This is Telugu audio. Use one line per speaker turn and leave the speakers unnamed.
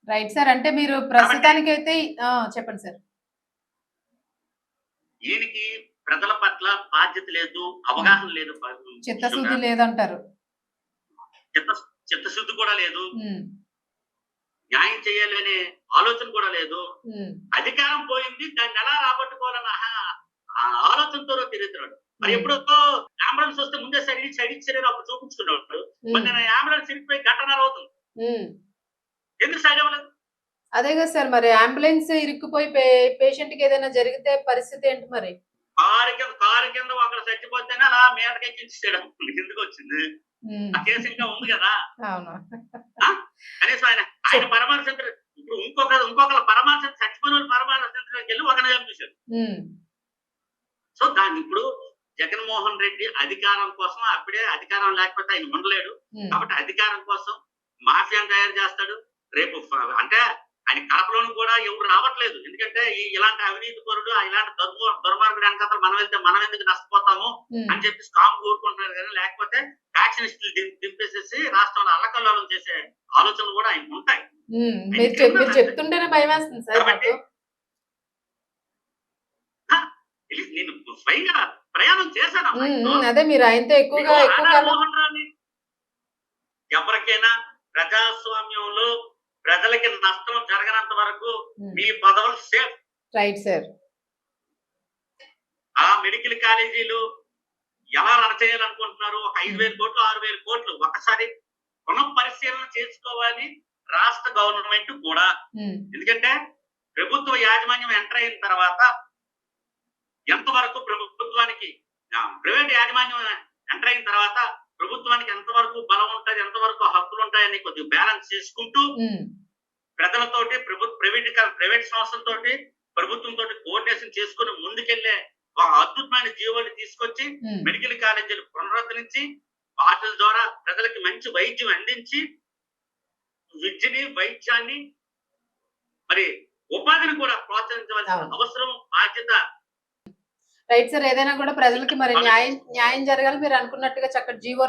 Right sir. అంటే మీరు
కాబట్టి
ప్రస్తుతానికైతే చెప్పండి సార్.
ఈయనకి ప్రజల పట్ల బాధ్యత లేదు,
హ్మ్.
అవగాహన లేదు. ముఖ్యంగా
చిత్తశుద్ధి లేదంటారు.
చిత్త చిత్తశుద్ధి కూడా లేదు.
హ్మ్.
న్యాయం చేయాలి అనే ఆలోచన కూడా లేదు.
హ్మ్.
అధికారం పోయింది. దాన్ని ఎలా రాబట్టుకోవాలన్న ఆ ఆలోచనతో తిరుగుతున్నాడు. మరి
హ్మ్.
ఎప్పుడో అంబులెన్స్ వస్తే ముందే సైడ్ ఇచ్చారని అప్పుడు చూపించుకున్నాడు. మరి
హ్మ్.
నేను అంబులెన్స్ ఇరిగిపోయి గంటన్నర అవుతుంది.
హ్మ్.
ఎందుకు సైడ్ అవ్వలేదు?
అదే గదా సార్. మరి అంబులెన్స్ ఇరుక్కుపోయి పేషెంట్‌కి ఏదైనా జరిగితే పరిస్థితి ఏంటి మరి?
కారు కింద ఒకరు చచ్చిపోతేనే అలా మీదకెక్కించేసాడు. ఎందుకొచ్చింది?
హ్మ్.
ఆ కేసు ఇంకా ఉంది గదా!
అవును.
ఆ! కనీసం ఆయన పరామర్శించరు. ఇప్పుడు ఇంకొకళ్ళు చచ్చిపోయినోళ్ళు పరామర్శించడానికెళ్ళి ఒకడిని చంపేశారు.
హ్మ్.
సో దాన్ని ఇప్పుడు జగన్మోహన్ రెడ్డి అధికారం కోసం అప్పుడే అధికారం లేకపోతే ఆయన ఉండలేడు.
హ్మ్.
కాబట్టి అధికారం కోసం మాఫియాను తయారు చేస్తాడు. రేపు అంటే ఆయన కడపలోను కూడా ఎవరు రావట్లేదు. ఎందుకంటే ఇలాంటి అవినీతి పరుడు, ఇలాంటి దుర్మార్గుడు వెనకాతల మనం ఎందుకు నష్టపోతాము
హ్మ్.
అని చెప్పి స్ట్రాంగ్ ఊరుకుంటున్నారు కానీ లేకపోతే ఫ్యాక్షనిస్టులు దింపేసేసి రాష్ట్రంలో అల్లకల్లోలం చేసే ఆలోచనలు కూడా ఆయనకు ఉంటాయి.
హ్మ్.
ఆయన
మీరు
క్రిమినల్ అంతే.
చెప్తుంటేనే భయమేస్తుంది సార్
కాబట్టి
మాకు.
ఆ! నేను స్వయంగా ప్రయాణం చేశాను
హ్మ్.
ఆయనతో.
హ్మ్. అదే మీరు ఆయనతో
మీకు
ఎక్కువ
ఆనాడు
కాలం.
మోహన్ రావుని ఎవరికైనా ప్రజాస్వామ్యంలో ప్రజలకి నష్టం జరగనంత వరకు
హ్మ్.
మీ పదవులు సేఫ్.
Right sir.
ఆ మెడికల్ కాలేజీలు ఎలా రన్ చేయాలనుకుంటున్నారు? ఒక
హ్మ్.
5,000 కోట్లు, 6,000 కోట్లు ఒక్కసారి పునః పరిశీలన చేసుకోవాలి రాష్ట్ర గవర్నమెంట్ కూడా.
హ్మ్.
ఎందుకంటే ప్రభుత్వ యాజమాన్యం ఎంటర్ అయిన తర్వాత ఎంతవరకు ప్రభుత్వానికి ప్రైవేట్ యాజమాన్యం ఎంటర్ అయిన తర్వాత ప్రభుత్వానికి ఎంతవరకు బలం ఉంటది, ఎంతవరకు హక్కులు ఉంటాయని కొద్దిగా బ్యాలెన్స్ చేసుకుంటూ
హ్మ్.
ప్రజలతోటి ప్రైవేట్ సంస్థలతోటి ప్రభుత్వంతో కోఆర్డినేషన్ చేసుకుని ముందుకెళ్లే ఒక అద్భుతమైన జీవోని తీసుకొచ్చి
హ్మ్.
మెడికల్ కాలేజీలు పునరుద్ధరించి వాటి ద్వారా ప్రజలకి మంచి వైద్యం అందించి విద్యని, వైద్యాన్ని మరి ఉపాధిని కూడా ప్రోత్సహించవలసిన
అవును.
అవసరం, బాధ్యత.
Right sir. ఏదైనా కూడా ప్రజలకి మరి
కాబట్టి
న్యాయం జరగాలి. మీరు అనుకున్నట్టుగా చక్కటి జీవో